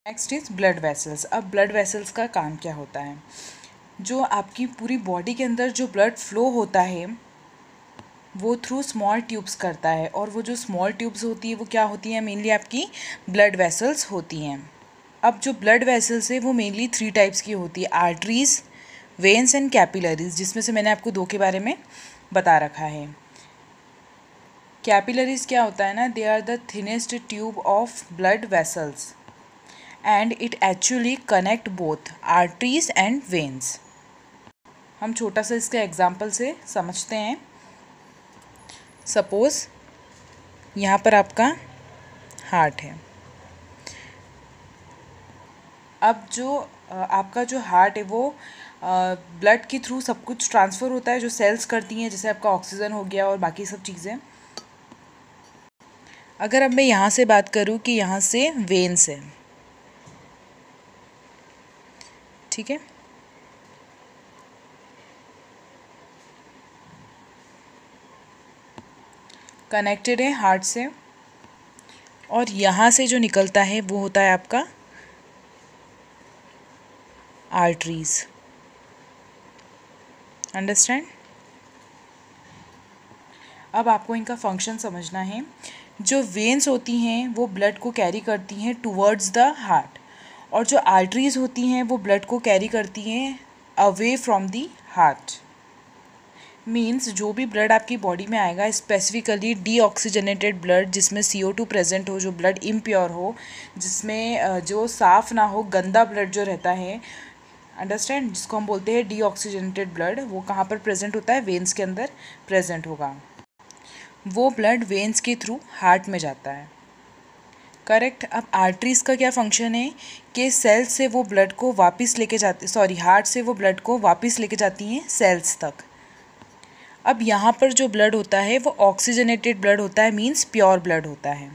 Next is blood vessels. अब blood vessels का काम क्या होता है? जो आपकी पूरी बॉडी के अंदर जो ब्लड फ्लो होता है वो थ्रू स्मॉल ट्यूब्स करता है, और वो जो स्मॉल ट्यूब्स होती है वो क्या होती हैं? मेनली आपकी ब्लड वेसल्स होती हैं। अब जो ब्लड वेसल्स है वो मेनली 3 टाइप्स की होती है, आर्टरीज, वेन्स एंड कैपिलरीज, जिसमें से मैंने आपको 2 के बारे में बता रखा है। कैपिलरीज क्या होता है ना, they are the thinnest tube of blood vessels and it actually connect both arteries and veins. हम छोटा सा इसके एग्जाम्पल से समझते हैं। सपोज़ यहाँ पर आपका हार्ट है। अब जो आपका जो हार्ट है वो ब्लड के थ्रू सब कुछ ट्रांसफ़र होता है, जो सेल्स करती हैं, जैसे आपका ऑक्सीजन हो गया और बाकी सब चीज़ें। अगर अब मैं यहाँ से बात करूँ कि यहाँ से वेन्स है, ठीक है, कनेक्टेड है हार्ट से, और यहाँ से जो निकलता है वो होता है आपका आर्टरीज। अंडरस्टैंड? अब आपको इनका फंक्शन समझना है। जो वेन्स होती हैं वो ब्लड को कैरी करती हैं टुवर्ड्स द हार्ट, और जो आर्टरीज होती हैं वो ब्लड को कैरी करती हैं away from the heart. Means जो भी ब्लड आपकी बॉडी में आएगा, स्पेसिफिकली डीऑक्सीजनेटेड ब्लड, जिसमें CO2 प्रेजेंट हो, जो ब्लड इम्प्योर हो, जिसमें जो साफ़ ना हो, गंदा ब्लड जो रहता है, अंडरस्टैंड, जिसको हम बोलते हैं डीऑक्सीजनेटेड ब्लड, वो कहाँ पर प्रेजेंट होता है? वेन्स के अंदर प्रेजेंट होगा। वो ब्लड वेन्स के थ्रू हार्ट में जाता है, करेक्ट। अब आर्टरीज़ का क्या फंक्शन है कि सेल्स से वो ब्लड को वापस लेके जाती, हार्ट से वो ब्लड को वापस लेके जाती हैं सेल्स तक। अब यहाँ पर जो ब्लड होता है वो ऑक्सीजनेटेड ब्लड होता है, मीन्स प्योर ब्लड होता है।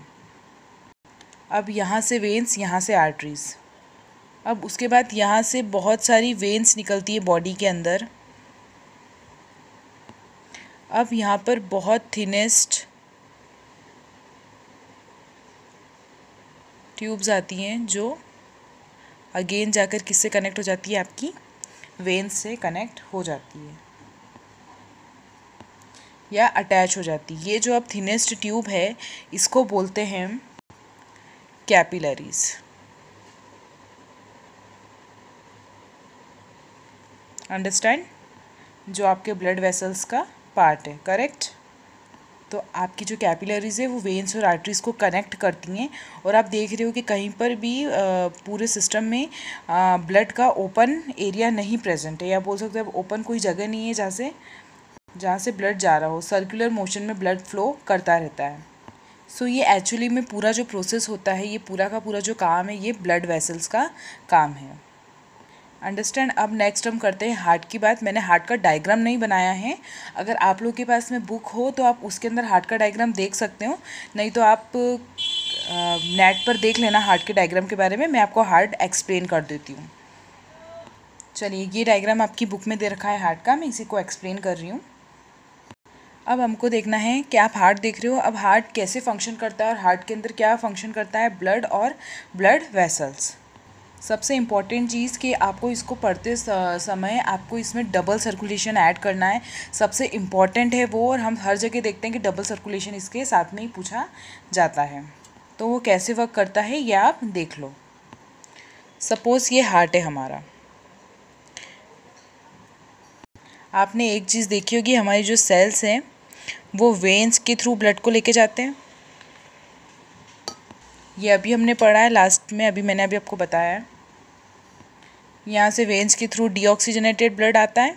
अब यहाँ से वेन्स, यहाँ से आर्टरीज़। अब उसके बाद यहाँ से बहुत सारी वेन्स निकलती है बॉडी के अंदर। अब यहाँ पर बहुत थिनेस्ट ट्यूब्स आती हैं, जो अगेन जाकर किससे कनेक्ट हो जाती है? आपकी वेन्स से कनेक्ट हो जाती है या अटैच हो जाती है। ये जो अब थिनेस्ट ट्यूब है इसको बोलते हैं कैपिलरीज। अंडरस्टैंड? जो आपके ब्लड वेसल्स का पार्ट है, करेक्ट। तो आपकी जो कैपिलरीज है वो वेन्स और आर्टरीज को कनेक्ट करती हैं, और आप देख रहे हो कि कहीं पर भी पूरे सिस्टम में ब्लड का ओपन एरिया नहीं प्रेजेंट है, या बोल सकते हैं ओपन कोई जगह नहीं है जहाँ से ब्लड जा रहा हो। सर्कुलर मोशन में ब्लड फ्लो करता रहता है। सो ये एक्चुअली में पूरा जो प्रोसेस होता है, ये पूरा का पूरा जो काम है, ये ब्लड वेसल्स का काम है। अंडरस्टैंड? अब नेक्स्ट हम करते हैं हार्ट की बात। मैंने हार्ट का डायग्राम नहीं बनाया है, अगर आप लोग के पास में बुक हो तो आप उसके अंदर हार्ट का डायग्राम देख सकते हो, नहीं तो आप नेट पर देख लेना हार्ट के डायग्राम के बारे में। मैं आपको हार्ट एक्सप्लेन कर देती हूँ। चलिए, ये डायग्राम आपकी बुक में दे रखा है हार्ट का, मैं इसी को एक्सप्लेन कर रही हूँ। अब हमको देखना है कि आप हार्ट देख रहे हो, अब हार्ट कैसे फंक्शन करता है और हार्ट के अंदर क्या फंक्शन करता है? ब्लड और ब्लड वेसल्स। सबसे इम्पॉर्टेंट चीज़ कि आपको इसको पढ़ते समय आपको इसमें डबल सर्कुलेशन ऐड करना है, सबसे इम्पॉर्टेंट है वो। और हम हर जगह देखते हैं कि डबल सर्कुलेशन इसके साथ में ही पूछा जाता है, तो वो कैसे वर्क करता है ये आप देख लो। सपोज़ ये हार्ट है हमारा। आपने एक चीज़ देखी होगी, हमारी जो सेल्स हैं वो वेन्स के थ्रू ब्लड को लेके जाते हैं। ये अभी हमने पढ़ा है लास्ट में, अभी मैंने आपको बताया है। यहाँ से वेन्स के थ्रू डीऑक्सीजनेटेड ब्लड आता है।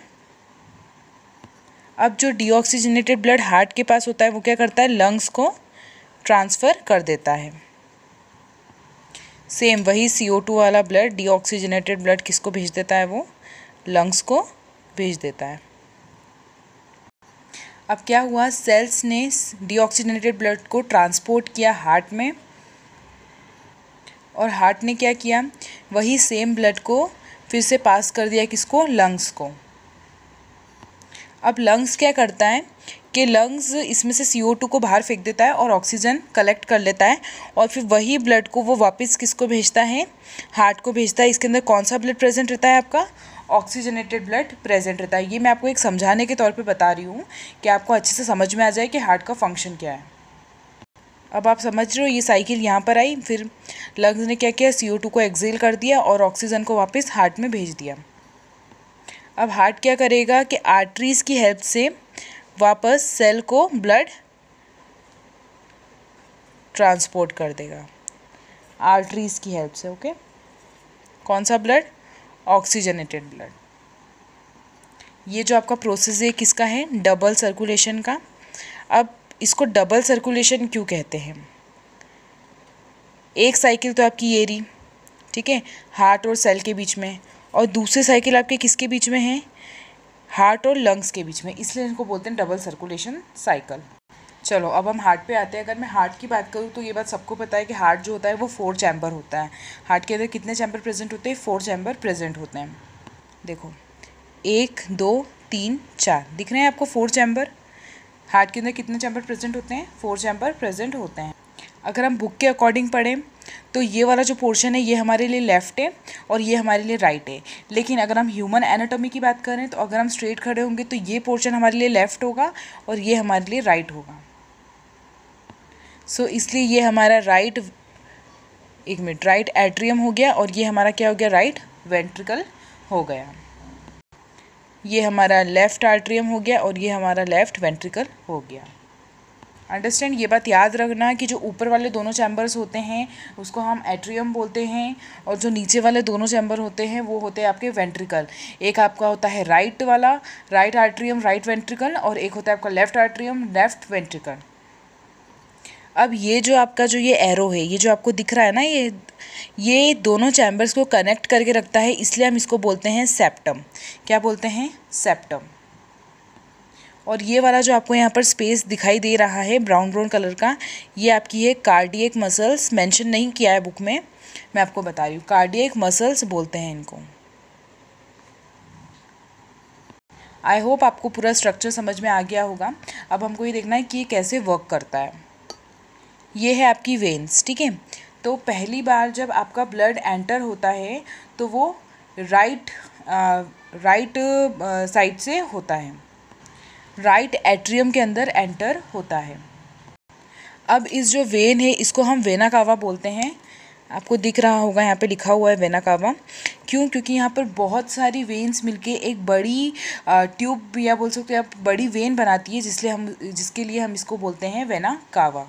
अब जो डीऑक्सीजनेटेड ब्लड हार्ट के पास होता है वो क्या करता है? लंग्स को ट्रांसफ़र कर देता है। सेम वही CO2 वाला ब्लड, डीऑक्सीजनेटेड ब्लड किसको भेज देता है? वो लंग्स को भेज देता है। अब क्या हुआ? सेल्स ने डीऑक्सीजनेटेड ब्लड को ट्रांसपोर्ट किया हार्ट में, और हार्ट ने क्या किया? वही सेम ब्लड को फिर से पास कर दिया किसको? लंग्स को। अब लंग्स क्या करता है कि लंग्स इसमें से CO2 को बाहर फेंक देता है और ऑक्सीजन कलेक्ट कर लेता है और फिर वही ब्लड को वो वापस किसको भेजता है, हार्ट को भेजता है। इसके अंदर कौन सा ब्लड प्रेजेंट रहता है आपका, ऑक्सीजनेटेड ब्लड प्रेजेंट रहता है। ये मैं आपको एक समझाने के तौर पे बता रही हूँ कि आपको अच्छे से समझ में आ जाए कि हार्ट का फंक्शन क्या है। अब आप समझ रहे हो, ये साइकिल यहाँ पर आई, फिर लंग्स ने क्या किया, CO2 को एक्सेल कर दिया और ऑक्सीजन को वापस हार्ट में भेज दिया। अब हार्ट क्या करेगा कि आर्टरीज़ की हेल्प से वापस सेल को ब्लड ट्रांसपोर्ट कर देगा, आर्टरीज़ की हेल्प से। ओके, कौन सा ब्लड, ऑक्सीजनेटेड ब्लड। ये जो आपका प्रोसेस है किसका है, डबल सर्कुलेशन का। अब इसको डबल सर्कुलेशन क्यों कहते हैं, एक साइकिल तो आपकी ये रही, ठीक है, हार्ट और सेल के बीच में, और दूसरी साइकिल आपके किसके बीच में है, हार्ट और लंग्स के बीच में, इसलिए इनको बोलते हैं डबल सर्कुलेशन साइकिल। चलो अब हम हार्ट पे आते हैं। अगर मैं हार्ट की बात करूँ तो ये बात सबको पता है कि हार्ट जो होता है वो 4 चैम्बर होता है। हार्ट के अंदर कितने चैम्बर प्रेजेंट होते हैं, 4 चैम्बर प्रेजेंट होते हैं। देखो 1 2 3 4 दिख रहे हैं आपको 4 चैम्बर। हार्ट के अंदर कितने चैम्बर प्रेजेंट होते हैं, 4 चैम्बर प्रेजेंट होते हैं। अगर हम बुक के अकॉर्डिंग पढ़ें तो ये वाला जो पोर्शन है ये हमारे लिए लेफ़्ट है और ये हमारे लिए राइट है। लेकिन अगर हम ह्यूमन एनाटॉमी की बात करें तो अगर हम स्ट्रेट खड़े होंगे तो ये पोर्शन हमारे लिए लेफ़्ट होगा और ये हमारे लिए राइट होगा। सो इसलिए ये हमारा राइट, एक मिनट, राइट एट्रियम हो गया और ये हमारा क्या हो गया, राइट वेंट्रिकल हो गया। ये हमारा लेफ़्ट आर्ट्रियम हो गया और ये हमारा लेफ़्ट वेंट्रिकल हो गया। अंडरस्टैंड, ये बात याद रखना कि जो ऊपर वाले दोनों चैम्बर्स होते हैं उसको हम एट्रियम बोलते हैं और जो नीचे वाले दोनों चैम्बर होते हैं वो होते हैं आपके वेंट्रिकल। एक आपका होता है राइट वाला, राइट आर्ट्रियम राइट वेंट्रिकल, और एक होता है आपका लेफ़्ट आर्ट्रियम लेफ़्ट वेंट्रिकल। अब ये जो आपका जो ये एरो है, ये जो आपको दिख रहा है ना, ये दोनों चैम्बर्स को कनेक्ट करके रखता है, इसलिए हम इसको बोलते हैं सेप्टम। क्या बोलते हैं, सेप्टम। और ये वाला जो आपको यहाँ पर स्पेस दिखाई दे रहा है ब्राउन ब्राउन कलर का, ये आपकी है कार्डियक मसल्स। मेंशन नहीं किया है बुक में, मैं आपको बता रही हूँ, कार्डियक मसल्स बोलते हैं इनको। आई होप आपको पूरा स्ट्रक्चर समझ में आ गया होगा। अब हमको ये देखना है कि ये कैसे वर्क करता है। ये है आपकी वेन्स, ठीक है। तो पहली बार जब आपका ब्लड एंटर होता है तो वो राइट साइड से होता है, राइट एट्रियम के अंदर एंटर होता है। अब इस जो वेन है इसको हम वेना कावा बोलते हैं। आपको दिख रहा होगा यहाँ पे लिखा हुआ है वेना कावा। क्यों, क्योंकि यहाँ पर बहुत सारी वेन्स मिलके एक बड़ी ट्यूब या बोल सकते हैं आप बड़ी वेन बनाती है, जिसके लिए हम इसको बोलते हैं वेना कावा।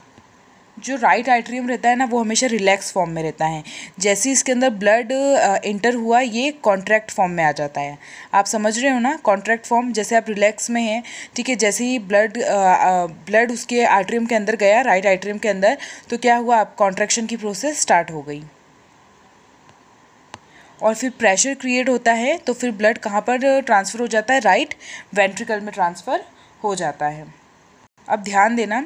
जो राइट आर्ट्रियम रहता है ना वो हमेशा रिलैक्स फॉर्म में रहता है। जैसे इसके अंदर ब्लड एंटर हुआ ये कॉन्ट्रैक्ट फॉर्म में आ जाता है। आप समझ रहे हो ना, कॉन्ट्रैक्ट फॉर्म, जैसे आप रिलैक्स में हैं, ठीक है। जैसे ही ब्लड उसके आर्ट्रियम के अंदर गया, राइट आर्ट्रियम के अंदर, तो क्या हुआ, आप कॉन्ट्रैक्शन की प्रोसेस स्टार्ट हो गई और फिर प्रेशर क्रिएट होता है। तो फिर ब्लड कहाँ पर ट्रांसफ़र हो जाता है, राइट वेंट्रिकल में ट्रांसफ़र हो जाता है। अब ध्यान देना,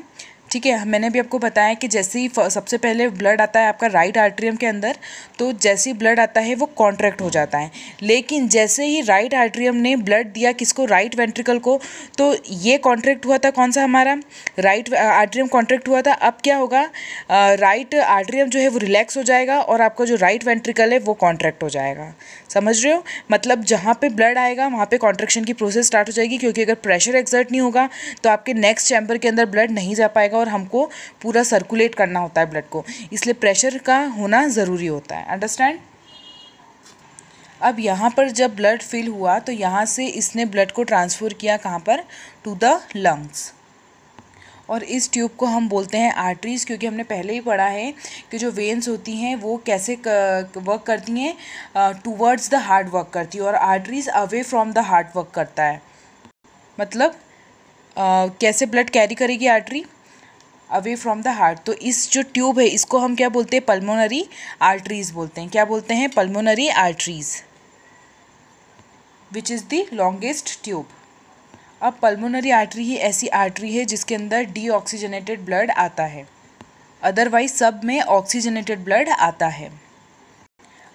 ठीक है। मैंने भी आपको बताया कि जैसे ही सबसे पहले ब्लड आता है आपका राइट आर्ट्रियम के अंदर, तो जैसे ही ब्लड आता है वो कॉन्ट्रैक्ट हो जाता है। लेकिन जैसे ही राइट आर्ट्रियम ने ब्लड दिया किसको, राइट वेंट्रिकल को, तो ये कॉन्ट्रैक्ट हुआ था, कौन सा हमारा राइट आर्ट्रियम कॉन्ट्रैक्ट हुआ था। अब क्या होगा, राइट आर्ट्रियम जो है वो रिलैक्स हो जाएगा और आपका जो राइट वेंट्रिकल है वो कॉन्ट्रैक्ट हो जाएगा। समझ रहे हो, मतलब जहाँ पे ब्लड आएगा वहाँ पे कॉन्ट्रैक्शन की प्रोसेस स्टार्ट हो जाएगी, क्योंकि अगर प्रेशर एक्सर्ट नहीं होगा तो आपके नेक्स्ट चैम्बर के अंदर ब्लड नहीं जा पाएगा और हमको पूरा सर्कुलेट करना होता है ब्लड को, इसलिए प्रेशर का होना ज़रूरी होता है। अंडरस्टैंड। अब यहाँ पर जब ब्लड फिल हुआ तो यहाँ से इसने ब्लड को ट्रांसफ़र किया कहाँ पर, टू द लंग्स। और इस ट्यूब को हम बोलते हैं आर्टरीज़, क्योंकि हमने पहले ही पढ़ा है कि जो वेन्स होती हैं वो कैसे वर्क करती हैं, टूवर्ड्स द हार्ट वर्क करती है, और arteries away from the heart work करता है। मतलब कैसे ब्लड कैरी करेगी artery, away from the heart. तो इस जो ट्यूब है इसको हम क्या बोलते हैं, पल्मोनरी आर्टरीज़ बोलते हैं। क्या बोलते हैं, pulmonary arteries, which is the longest tube. अब पल्मोनरी आर्टरी ही ऐसी आर्टरी है जिसके अंदर डीऑक्सीजनेटेड ब्लड आता है, अदरवाइज सब में ऑक्सीजनेटेड ब्लड आता है।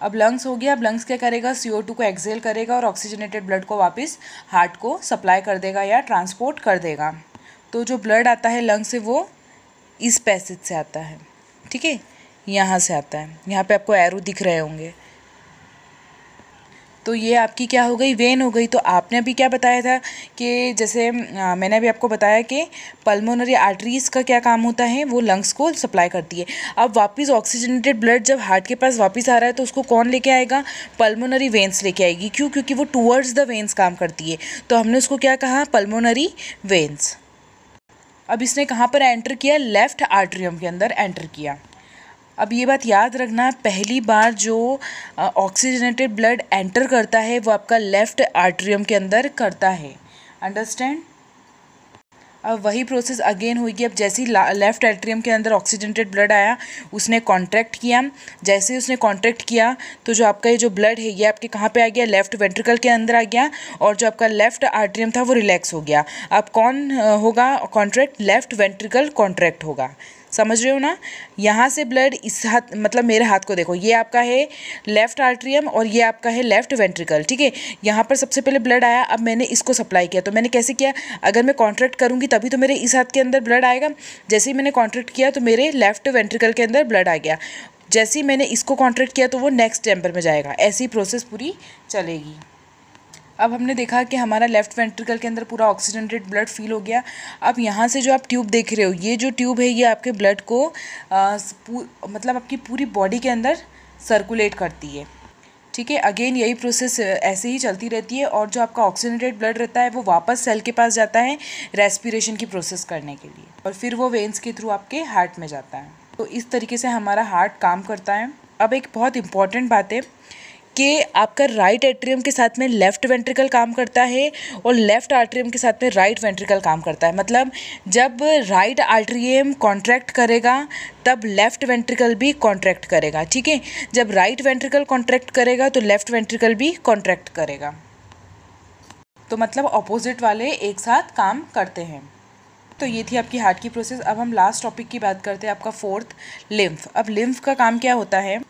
अब लंग्स हो गया। अब लंग्स क्या करेगा, CO2 को एक्सेल करेगा और ऑक्सीजनेटेड ब्लड को वापस हार्ट को सप्लाई कर देगा या ट्रांसपोर्ट कर देगा। तो जो ब्लड आता है लंग्स से वो इस पैसेज से आता है, ठीक है, यहाँ से आता है। यहाँ पे आपको एरो दिख रहे होंगे। तो ये आपकी क्या हो गई, वेन हो गई। तो आपने अभी क्या बताया था कि जैसे मैंने अभी आपको बताया कि पल्मोनरी आर्टरीज़ का क्या काम होता है, वो लंग्स को सप्लाई करती है। अब वापस ऑक्सीजनेटेड ब्लड जब हार्ट के पास वापस आ रहा है तो उसको कौन लेके आएगा, पल्मोनरी वेन्स लेके आएगी। क्यों, क्योंकि वो टूवर्ड्स द वेन्स काम करती है। तो हमने उसको क्या कहा, पल्मोनरी वेन्स। अब इसने कहाँ पर एंटर किया, लेफ्ट आर्टरियम के अंदर एंटर किया। अब ये बात याद रखना, पहली बार जो ऑक्सीजनेटेड ब्लड एंटर करता है वो आपका लेफ़्ट आर्टरियम के अंदर करता है। अंडरस्टैंड। अब वही प्रोसेस अगेन होगी। अब जैसे ही लेफ़्ट आर्टरियम के अंदर ऑक्सीजनेटेड ब्लड आया, उसने कॉन्ट्रैक्ट किया। जैसे ही उसने कॉन्ट्रैक्ट किया तो जो आपका ये जो ब्लड है ये आपके कहाँ पे आ गया, लेफ़्ट वेंट्रिकल के अंदर आ गया, और जो आपका लेफ़्ट आर्टरियम था वो रिलैक्स हो गया। अब कौन होगा कॉन्ट्रैक्ट, लेफ़्ट वेंट्रिकल कॉन्ट्रैक्ट होगा। समझ रहे हो ना। यहाँ से ब्लड इस हाथ, मतलब मेरे हाथ को देखो, ये आपका है लेफ़्ट आर्टरियम और ये आपका है लेफ़्ट वेंट्रिकल, ठीक है। यहाँ पर सबसे पहले ब्लड आया। अब मैंने इसको सप्लाई किया। तो मैंने कैसे किया, अगर मैं कॉन्ट्रैक्ट करूँगी तभी तो मेरे इस हाथ के अंदर ब्लड आएगा। जैसे ही मैंने कॉन्ट्रैक्ट किया तो मेरे लेफ़्ट वेंट्रिकल के अंदर ब्लड आ गया। जैसे ही मैंने इसको कॉन्ट्रैक्ट किया तो वो नेक्स्ट चैम्बर में जाएगा। ऐसी प्रोसेस पूरी चलेगी। अब हमने देखा कि हमारा लेफ़्ट वेंट्रिकल के अंदर पूरा ऑक्सीजनेटेड ब्लड फील हो गया। अब यहाँ से जो आप ट्यूब देख रहे हो, ये जो ट्यूब है ये आपके ब्लड को मतलब आपकी पूरी बॉडी के अंदर सर्कुलेट करती है, ठीक है। अगेन यही प्रोसेस ऐसे ही चलती रहती है। और जो आपका ऑक्सीजनेटेड ब्लड रहता है वो वापस सेल के पास जाता है रेस्पिरेशन की प्रोसेस करने के लिए, और फिर वो वेन्स के थ्रू आपके हार्ट में जाता है। तो इस तरीके से हमारा हार्ट काम करता है। अब एक बहुत इंपॉर्टेंट बात है कि आपका राइट एट्रियम के साथ में लेफ़्ट वेंट्रिकल काम करता है और लेफ़्ट आर्टरियम के साथ में राइट वेंट्रिकल काम करता है। मतलब जब राइट आर्टरियम कॉन्ट्रैक्ट करेगा तब लेफ़्ट वेंट्रिकल भी कॉन्ट्रैक्ट करेगा, ठीक है। जब राइट वेंट्रिकल कॉन्ट्रैक्ट करेगा तो लेफ़्ट वेंट्रिकल भी कॉन्ट्रैक्ट करेगा। तो मतलब ऑपोजिट वाले एक साथ काम करते हैं। तो ये थी आपकी हार्ट की प्रोसेस। अब हम लास्ट टॉपिक की बात करते हैं, आपका फोर्थ, लिम्फ। अब लिम्फ का काम क्या होता है,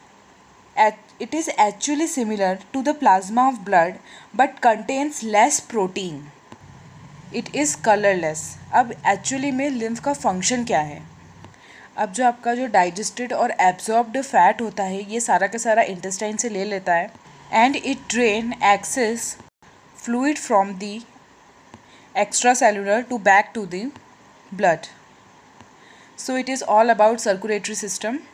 it is actually similar to the plasma of blood but contains less protein. It is colorless. अब एक्चुअली में लिम्फ का फंक्शन क्या है, अब जो आपका जो डाइजेस्टेड और एब्जॉर्ब्ड फैट होता है ये सारा का सारा इंटेस्टाइन से ले लेता है, and it drain excess fluid from the extracellular to back to the blood. So it is all about circulatory system.